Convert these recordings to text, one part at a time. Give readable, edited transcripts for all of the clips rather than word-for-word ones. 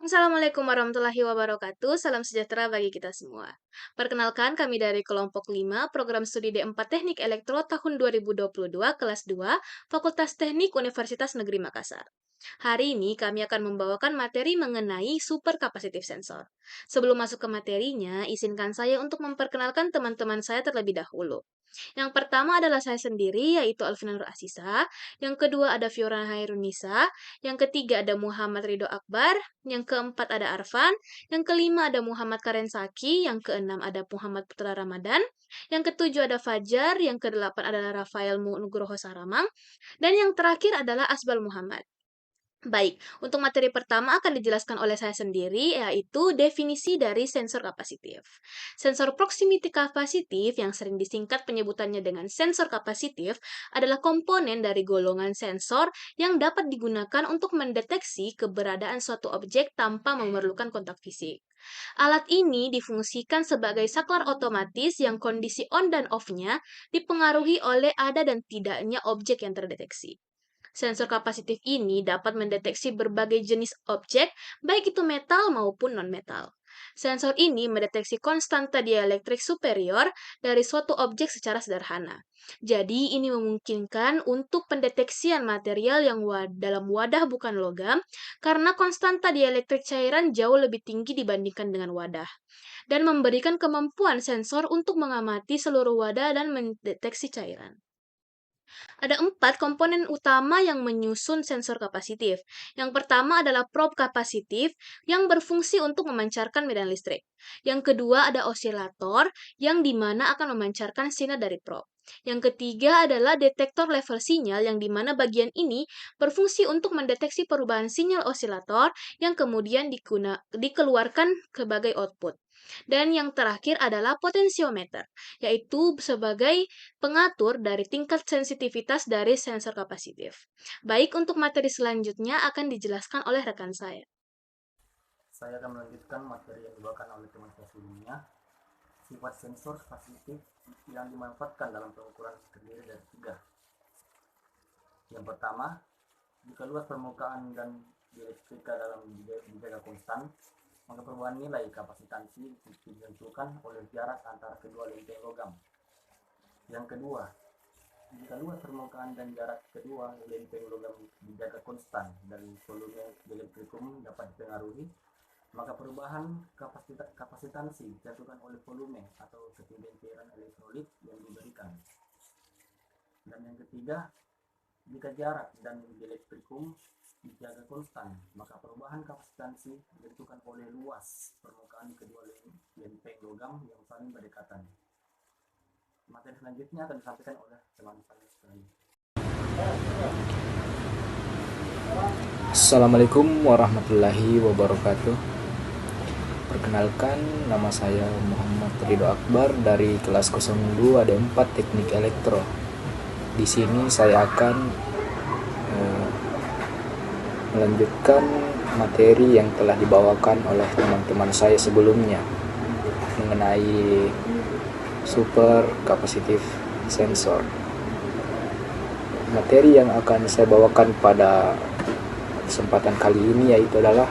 Assalamualaikum warahmatullahi wabarakatuh. Salam sejahtera bagi kita semua. Perkenalkan, kami dari kelompok 5, program studi D4 Teknik Elektro tahun 2022, kelas 2, Fakultas Teknik Universitas Negeri Makassar. Hari ini kami akan membawakan materi mengenai super capacitive sensor. Sebelum masuk ke materinya, izinkan saya untuk memperkenalkan teman-teman saya terlebih dahulu. Yang pertama adalah saya sendiri, yaitu Alvina Nur Asisa. Yang kedua ada Fiora Hairunisa. Yang ketiga ada Muhammad Ridho Akbar. Yang keempat ada Arfan. Yang kelima ada Muhammad Karensaki. Yang keenam ada Muhammad Putra Ramadan. Yang ketujuh ada Fajar. Yang kedelapan adalah Rafael Nugroho Saramang. Dan yang terakhir adalah Asbal Muhammad. Baik, untuk materi pertama akan dijelaskan oleh saya sendiri, yaitu definisi dari sensor kapasitif. Sensor proximity kapasitif yang sering disingkat penyebutannya dengan sensor kapasitif adalah komponen dari golongan sensor yang dapat digunakan untuk mendeteksi keberadaan suatu objek tanpa memerlukan kontak fisik. Alat ini difungsikan sebagai saklar otomatis yang kondisi on dan off-nya dipengaruhi oleh ada dan tidaknya objek yang terdeteksi. Sensor kapasitif ini dapat mendeteksi berbagai jenis objek, baik itu metal maupun non-metal. Sensor ini mendeteksi konstanta dielektrik superior dari suatu objek secara sederhana. Jadi, ini memungkinkan untuk pendeteksian material yang dalam wadah bukan logam karena konstanta dielektrik cairan jauh lebih tinggi dibandingkan dengan wadah dan memberikan kemampuan sensor untuk mengamati seluruh wadah dan mendeteksi cairan. Ada 4 komponen utama yang menyusun sensor kapasitif. Yang pertama adalah probe kapasitif yang berfungsi untuk memancarkan medan listrik. Yang kedua ada osilator yang dimana akan memancarkan sinar dari probe. Yang ketiga adalah detektor level sinyal yang dimana bagian ini berfungsi untuk mendeteksi perubahan sinyal osilator yang kemudian dikeluarkan sebagai output. Dan yang terakhir adalah potensiometer, yaitu sebagai pengatur dari tingkat sensitivitas dari sensor kapasitif. Baik, untuk materi selanjutnya akan dijelaskan oleh rekan saya. Saya akan melanjutkan materi yang dibawakan oleh teman saya sebelumnya. Sifat sensor kapasitif yang dimanfaatkan dalam pengukuran terdiri dari tiga. Yang pertama, jika luas permukaan dan dielektrika dalam dijaga konstan, maka perubahan nilai kapasitansi ditentukan oleh jarak antara kedua lempeng logam. Yang kedua, jika luas permukaan dan jarak kedua lempeng logam dijaga konstan dan volume dielektrikum dapat dipengaruhi, maka perubahan kapasitansi ditentukan oleh volume atau ketinggian cairan elektrolit yang diberikan. Dan yang ketiga, jika jarak dan dielektrikum dijaga konstan, maka perubahan kapasitansi ditentukan oleh luas permukaan kedua lempeng logam yang saling berdekatan. Materi selanjutnya akan disampaikan oleh teman saya sekali. Assalamualaikum warahmatullahi wabarakatuh. Perkenalkan, nama saya Muhammad Ridho Akbar dari kelas 02 D4 Teknik Elektro. Di sini saya akan melanjutkan materi yang telah dibawakan oleh teman-teman saya sebelumnya mengenai super capacitive sensor. Materi yang akan saya bawakan pada kesempatan kali ini yaitu adalah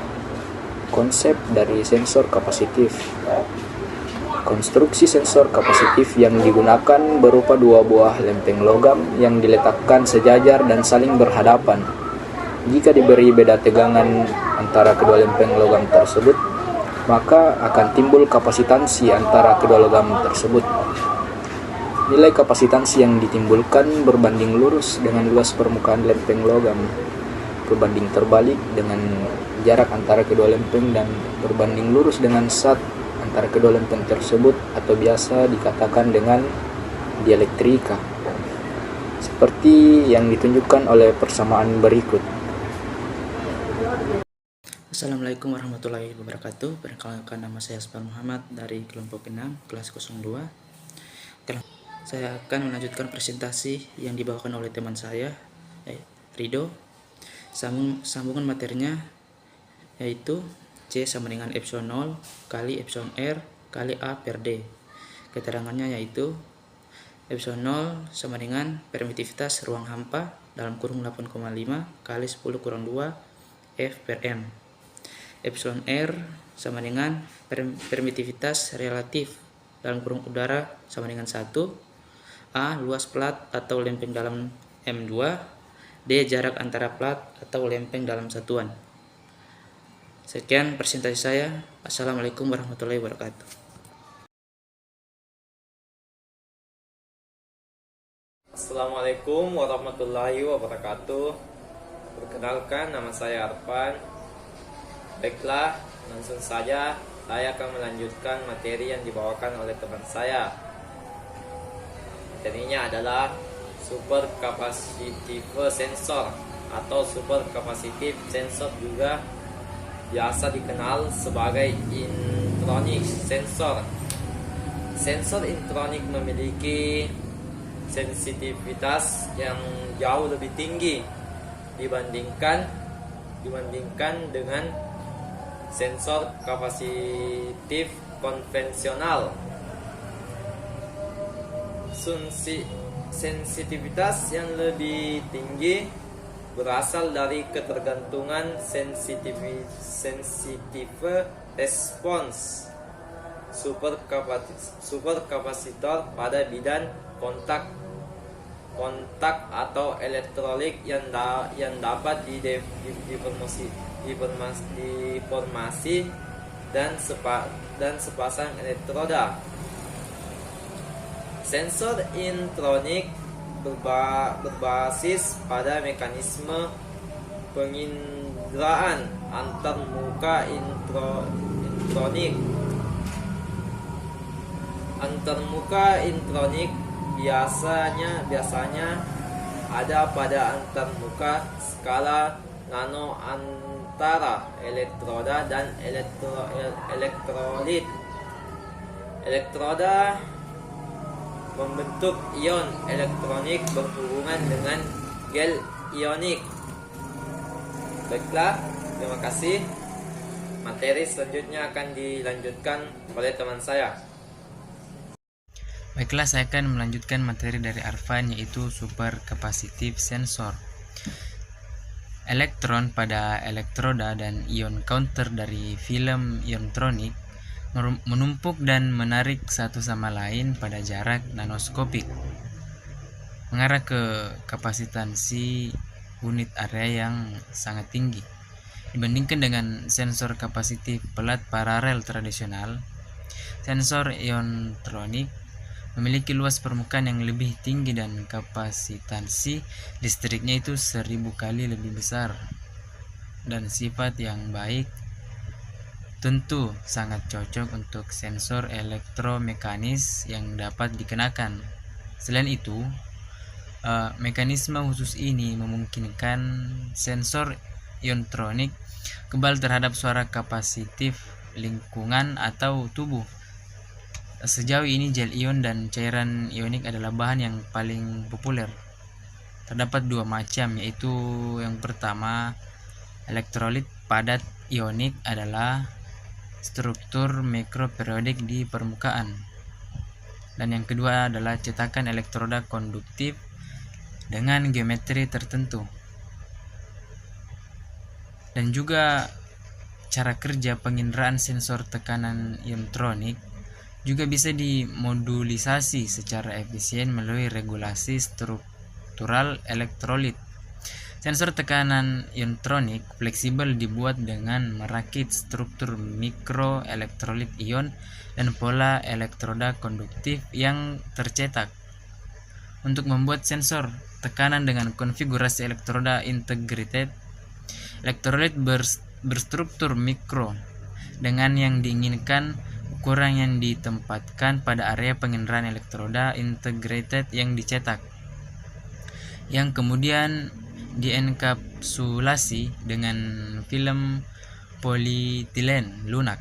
konsep dari sensor kapasitif. Konstruksi sensor kapasitif yang digunakan berupa dua buah lempeng logam yang diletakkan sejajar dan saling berhadapan. Jika diberi beda tegangan antara kedua lempeng logam tersebut, maka akan timbul kapasitansi antara kedua logam tersebut. Nilai kapasitansi yang ditimbulkan berbanding lurus dengan luas permukaan lempeng logam, berbanding terbalik dengan jarak antara kedua lempeng, dan berbanding lurus dengan sat antara kedua lempeng tersebut, atau biasa dikatakan dengan dielektrika, seperti yang ditunjukkan oleh persamaan berikut. Assalamualaikum warahmatullahi wabarakatuh. Perkenalkan, nama saya Asbal Muhammad dari kelompok 6 kelas 02. Saya akan melanjutkan presentasi yang dibawakan oleh teman saya, Ridho. Sambungan materinya yaitu C sama dengan epsilon 0 kali epsilon R kali A per D. Keterangannya yaitu epsilon 0 sama dengan permitivitas ruang hampa dalam kurung 8,5 kali 10 kurang 2 F per M. epsilon R sama dengan permitivitas relatif dalam kurung udara sama dengan 1, A. luas plat atau lempeng dalam M2, D. jarak antara plat atau lempeng dalam satuan. Sekian presentasi saya. Assalamualaikum warahmatullahi wabarakatuh. Assalamualaikum warahmatullahi wabarakatuh. Perkenalkan, nama saya Arfan. Baiklah, langsung saja saya akan melanjutkan materi yang dibawakan oleh teman saya. Materinya adalah super capacitive sensor atau super capacitive sensor, juga biasa dikenal sebagai intronic sensor. Sensor intronic memiliki sensitivitas yang jauh lebih tinggi dibandingkan dengan sensor kapasitif konvensional. Sensitivitas yang lebih tinggi berasal dari ketergantungan sensitive response superkapasitor pada bidang kontak atau elektrolit yang dapat diformasi dan sepasang elektroda. Sensor intronik berbasis pada mekanisme penginderaan antarmuka intronik. Antarmuka intronik biasanya ada pada antarmuka skala nano antara elektroda dan elektrolit. Elektroda membentuk ion elektronik berhubungan dengan gel ionik. Baiklah, terima kasih. Materi selanjutnya akan dilanjutkan oleh teman saya. Baiklah, saya akan melanjutkan materi dari Arfan, yaitu super capacitive sensor. Elektron pada elektroda dan ion counter dari film iontronik menumpuk dan menarik satu sama lain pada jarak nanoskopik, mengarah ke kapasitansi unit area yang sangat tinggi. Dibandingkan dengan sensor kapasitif pelat paralel tradisional, sensor iontronik memiliki luas permukaan yang lebih tinggi dan kapasitansi listriknya itu 1000 kali lebih besar, dan sifat yang baik tentu sangat cocok untuk sensor elektromekanis yang dapat dikenakan. Selain itu, mekanisme khusus ini memungkinkan sensor iontronik kebal terhadap suara kapasitif lingkungan atau tubuh. Sejauh ini gel ion dan cairan ionik adalah bahan yang paling populer. Terdapat dua macam, yaitu yang pertama, elektrolit padat ionik adalah struktur mikroperiodik di permukaan, dan yang kedua adalah cetakan elektroda konduktif dengan geometri tertentu. Dan juga cara kerja penginderaan sensor tekanan iontronik juga bisa dimodulisasi secara efisien melalui regulasi struktural elektrolit. Sensor tekanan iontronik fleksibel dibuat dengan merakit struktur mikroelektrolit ion dan pola elektroda konduktif yang tercetak. Untuk membuat sensor tekanan dengan konfigurasi elektroda integrated, elektrolit berstruktur mikro dengan yang diinginkan ukuran yang ditempatkan pada area penginderaan elektroda integrated yang dicetak, yang kemudian dienkapsulasi dengan film polietilen lunak.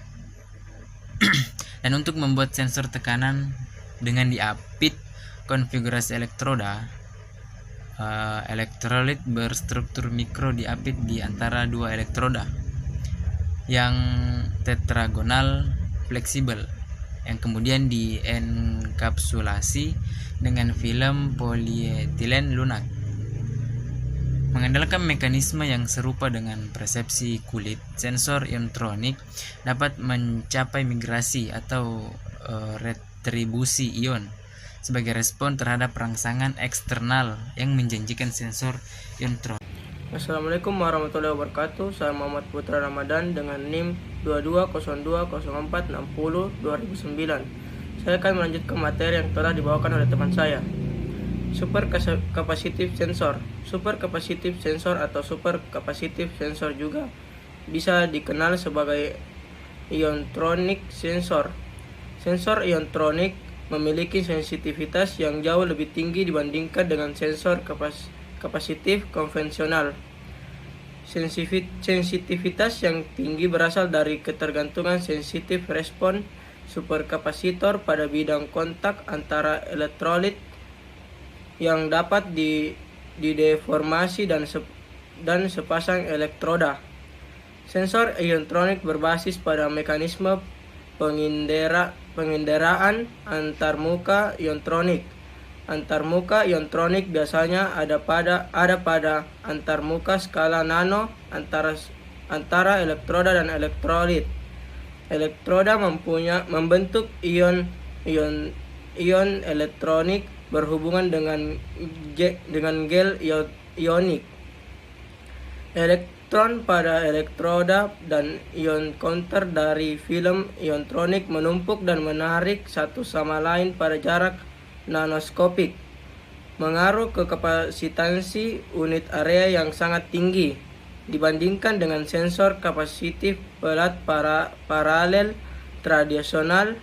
Dan untuk membuat sensor tekanan dengan diapit konfigurasi elektroda, elektrolit berstruktur mikro diapit di antara dua elektroda yang tetragonal fleksibel, yang kemudian dienkapsulasi dengan film polietilen lunak. Mengandalkan mekanisme yang serupa dengan persepsi kulit, sensor ionotronik dapat mencapai migrasi atau retribusi ion sebagai respon terhadap rangsangan eksternal yang menjanjikan sensor ionotronik. Assalamualaikum warahmatullahi wabarakatuh. Saya Muhammad Putra Ramadan dengan NIM 220204602009. Saya akan melanjutkan materi yang telah dibawakan oleh teman saya. Super capacitive sensor. Super capacitive sensor atau super capacitive sensor juga bisa dikenal sebagai ionotronic sensor. Sensor ionotronik memiliki sensitivitas yang jauh lebih tinggi dibandingkan dengan sensor kapasitif konvensional. Sensitivitas yang tinggi berasal dari ketergantungan sensitif respon superkapasitor pada bidang kontak antara elektrolit yang dapat dideformasi dan sepasang elektroda. Sensor ionotronik berbasis pada mekanisme penginderaan antarmuka ionotronik. Antarmuka ionotronik biasanya ada pada antarmuka skala nano antara elektroda dan elektrolit. Elektroda membentuk ion elektronik berhubungan dengan gel ionik. Elektron pada elektroda dan ion counter dari film ionotronik menumpuk dan menarik satu sama lain pada jarak nanoskopik, mengaruh ke kapasitansi unit area yang sangat tinggi dibandingkan dengan sensor kapasitif pelat paralel tradisional.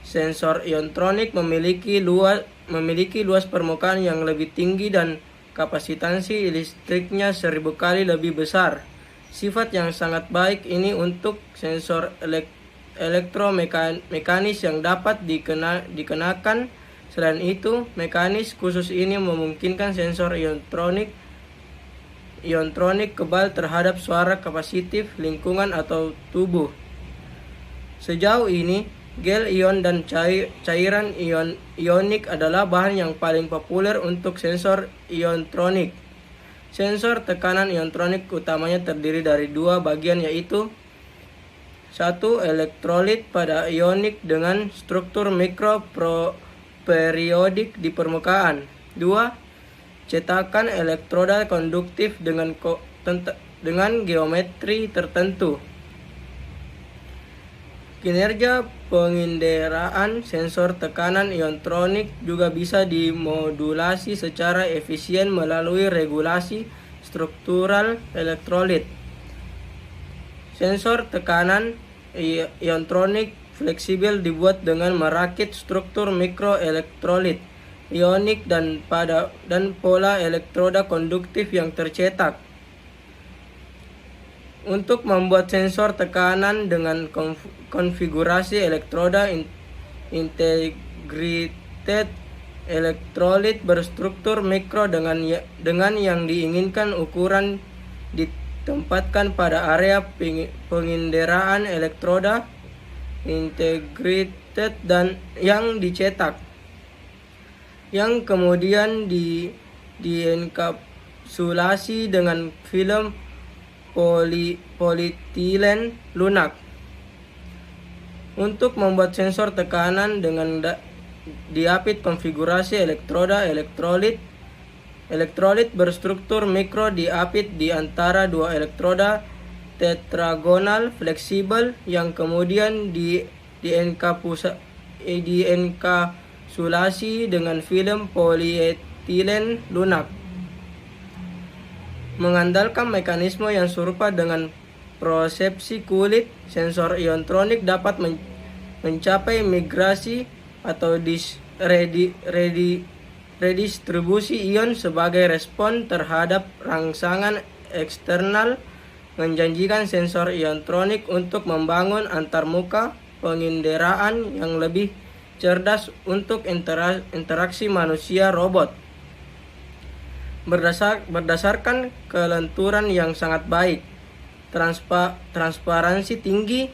Sensor ionotronik memiliki luas permukaan yang lebih tinggi dan kapasitansi listriknya 1000 kali lebih besar. Sifat yang sangat baik ini untuk sensor elektromekanis yang dapat dikenakan. Selain itu, mekanis khusus ini memungkinkan sensor ionotronik kebal terhadap suara kapasitif lingkungan atau tubuh. Sejauh ini, gel ion dan cairan ionik adalah bahan yang paling populer untuk sensor ionotronik. Sensor tekanan ionotronik utamanya terdiri dari dua bagian, yaitu 1. Elektrolit pada ionik dengan struktur mikroperiodik di permukaan. 2. Cetakan elektroda konduktif dengan geometri tertentu. Kinerja penginderaan sensor tekanan ionotronik juga bisa dimodulasi secara efisien melalui regulasi struktural elektrolit. Sensor tekanan ionotronik fleksibel dibuat dengan merakit struktur mikroelektrolit ionik dan pola elektroda konduktif yang tercetak. Untuk membuat sensor tekanan dengan konfigurasi elektroda integrated elektrolit berstruktur mikro dengan yang diinginkan ukuran ditempatkan pada area penginderaan elektroda integrated dan yang dicetak, yang kemudian dienkapsulasi dengan film polietilen lunak. Untuk membuat sensor tekanan dengan diapit konfigurasi elektroda elektrolit berstruktur mikro diapit di antara dua elektroda tetragonal fleksibel yang kemudian dienkapsulasi dengan film polietilen lunak. Mengandalkan mekanisme yang serupa dengan persepsi kulit, sensor ionotronik dapat mencapai migrasi atau redistribusi ion sebagai respon terhadap rangsangan eksternal, menjanjikan sensor ionotronik untuk membangun antarmuka penginderaan yang lebih cerdas untuk interaksi manusia-robot. Berdasarkan kelenturan yang sangat baik, transparansi tinggi,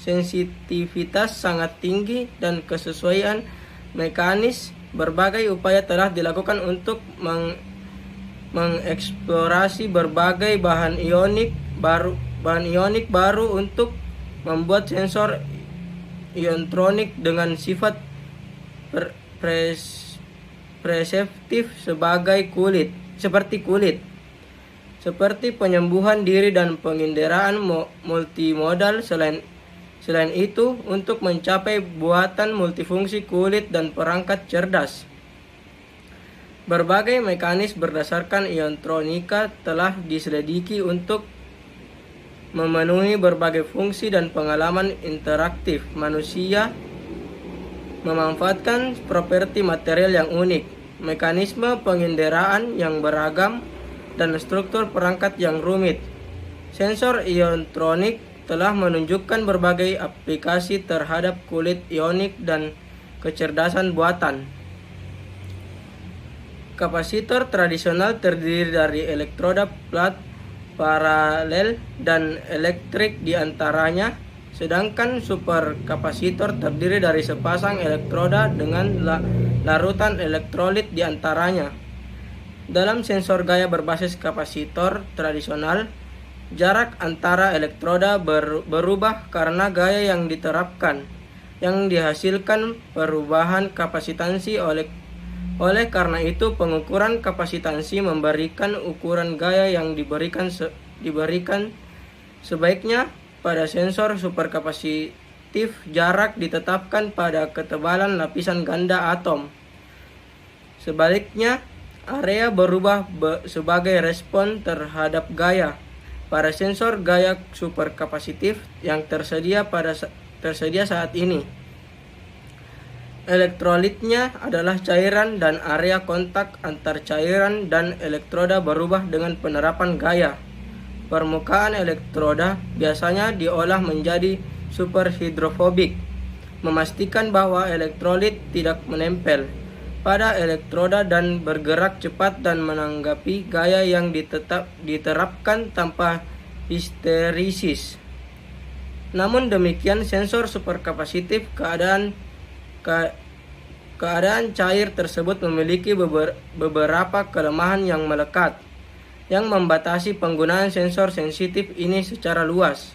sensitivitas sangat tinggi, dan kesesuaian mekanis, berbagai upaya telah dilakukan untuk mengeksplorasi berbagai bahan ionik baru untuk membuat sensor iontronik dengan sifat preseptif seperti kulit, seperti penyembuhan diri dan pengendaraan multimodal. Selain itu, untuk mencapai buatan multifungsi kulit dan perangkat cerdas, berbagai mekanisme berdasarkan iontronika telah diselidiki untuk memenuhi berbagai fungsi dan pengalaman interaktif manusia, memanfaatkan properti material yang unik, mekanisme pengendaraan yang beragam, dan struktur perangkat yang rumit. Sensor iontronik telah menunjukkan berbagai aplikasi terhadap kulit ionik dan kecerdasan buatan. Kapasitor tradisional terdiri dari elektroda plat paralel dan elektrik di antaranya, sedangkan superkapasitor terdiri dari sepasang elektroda dengan larutan elektrolit di antaranya. Dalam sensor gaya berbasis kapasitor tradisional, jarak antara elektroda berubah karena gaya yang diterapkan, yang dihasilkan perubahan kapasitansi. Oleh karena itu, pengukuran kapasitansi memberikan ukuran gaya yang diberikan sebaiknya pada sensor superkapasitif. Jarak ditetapkan pada ketebalan lapisan ganda atom. Sebaliknya, area berubah sebagai respon terhadap gaya. Pada sensor gaya superkapasitif yang tersedia saat ini, elektrolitnya adalah cairan dan area kontak antar cairan dan elektroda berubah dengan penerapan gaya. Permukaan elektroda biasanya diolah menjadi superhidrofobik, memastikan bahwa elektrolit tidak menempel pada elektroda dan bergerak cepat dan menanggapi gaya yang diterapkan tanpa histerisis. Namun demikian, sensor superkapasitif keadaan cair tersebut memiliki beberapa kelemahan yang melekat, yang membatasi penggunaan sensor sensitif ini secara luas.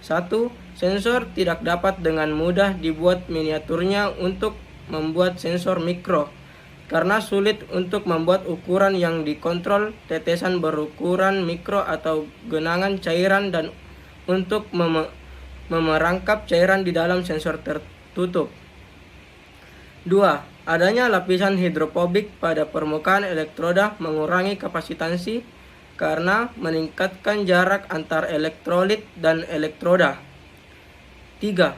1. Sensor tidak dapat dengan mudah dibuat miniaturnya untuk membuat sensor mikro, karena sulit untuk membuat ukuran yang dikontrol tetesan berukuran mikro atau genangan cairan dan untuk memerangkap cairan di dalam sensor tertutup. 2. Adanya lapisan hidrofobik pada permukaan elektroda mengurangi kapasitansi karena meningkatkan jarak antar elektrolit dan elektroda. 3.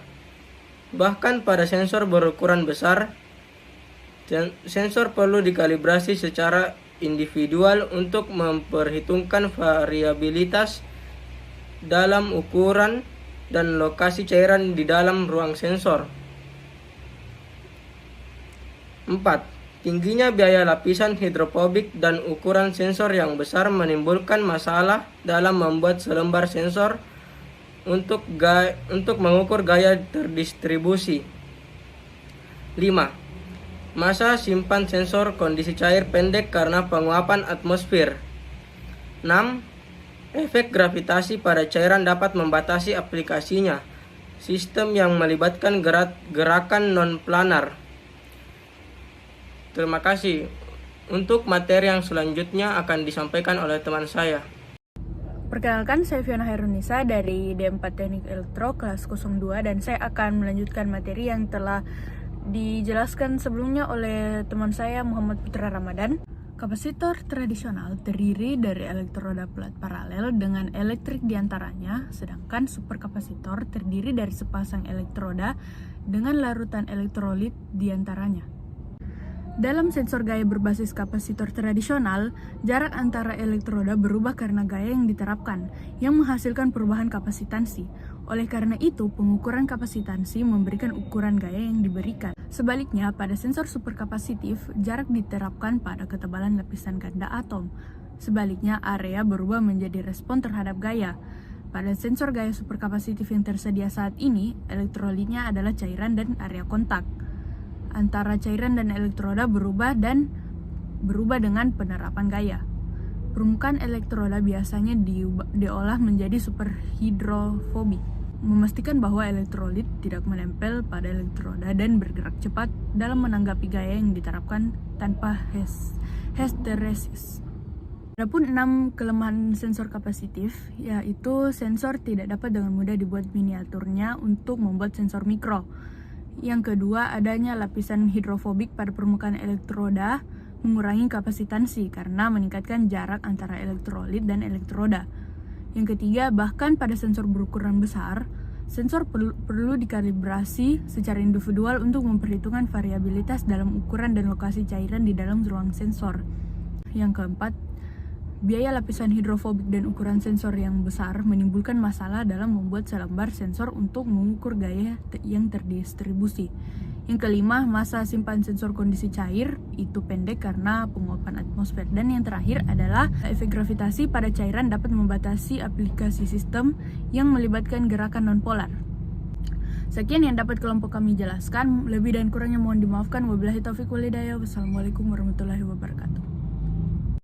Bahkan pada sensor berukuran besar, sensor perlu dikalibrasi secara individual untuk memperhitungkan variabilitas dalam ukuran dan lokasi cairan di dalam ruang sensor. 4. Tingginya biaya lapisan hidrofobik dan ukuran sensor yang besar menimbulkan masalah dalam membuat selembar sensor untuk mengukur gaya terdistribusi. 5. Masa simpan sensor kondisi cair pendek karena penguapan atmosfer. 6. Efek gravitasi pada cairan dapat membatasi aplikasinya. Sistem yang melibatkan gerakan non-planar. Terima kasih. Untuk materi yang selanjutnya akan disampaikan oleh teman saya. Perkenalkan, saya Fiona Hairunisa dari D4 Teknik Elektro kelas 02 dan saya akan melanjutkan materi yang telah dijelaskan sebelumnya oleh teman saya Muhammad Putra Ramadan. Kapasitor tradisional terdiri dari elektroda plat paralel dengan elektrik diantaranya, sedangkan superkapasitor terdiri dari sepasang elektroda dengan larutan elektrolit diantaranya. Dalam sensor gaya berbasis kapasitor tradisional, jarak antara elektroda berubah karena gaya yang diterapkan, yang menghasilkan perubahan kapasitansi. Oleh karena itu, pengukuran kapasitansi memberikan ukuran gaya yang diberikan. Sebaliknya, pada sensor superkapasitif, jarak diterapkan pada ketebalan lapisan ganda atom. Sebaliknya, area berubah menjadi respon terhadap gaya. Pada sensor gaya superkapasitif yang tersedia saat ini, elektrolitnya adalah cairan dan area kontak antara cairan dan elektroda berubah dengan penerapan gaya. Permukaan elektroda biasanya diolah menjadi superhidrofobik, memastikan bahwa elektrolit tidak menempel pada elektroda dan bergerak cepat dalam menanggapi gaya yang diterapkan tanpa hysteresis. Adapun 6 kelemahan sensor kapasitif, yaitu sensor tidak dapat dengan mudah dibuat miniaturnya untuk membuat sensor mikro. Yang kedua, adanya lapisan hidrofobik pada permukaan elektroda mengurangi kapasitansi karena meningkatkan jarak antara elektrolit dan elektroda. Yang ketiga, bahkan pada sensor berukuran besar, sensor perlu dikalibrasi secara individual untuk memperhitungkan variabilitas dalam ukuran dan lokasi cairan di dalam ruang sensor. Yang keempat, biaya lapisan hidrofobik dan ukuran sensor yang besar menimbulkan masalah dalam membuat selembar sensor untuk mengukur gaya yang terdistribusi. Yang kelima, masa simpan sensor kondisi cair itu pendek karena penguapan atmosfer. Dan yang terakhir adalah efek gravitasi pada cairan dapat membatasi aplikasi sistem yang melibatkan gerakan nonpolar. Sekian yang dapat kelompok kami jelaskan. Lebih dan kurangnya mohon dimaafkan. Wabillahi taufiq wal hidayah. Wassalamualaikum warahmatullahi wabarakatuh.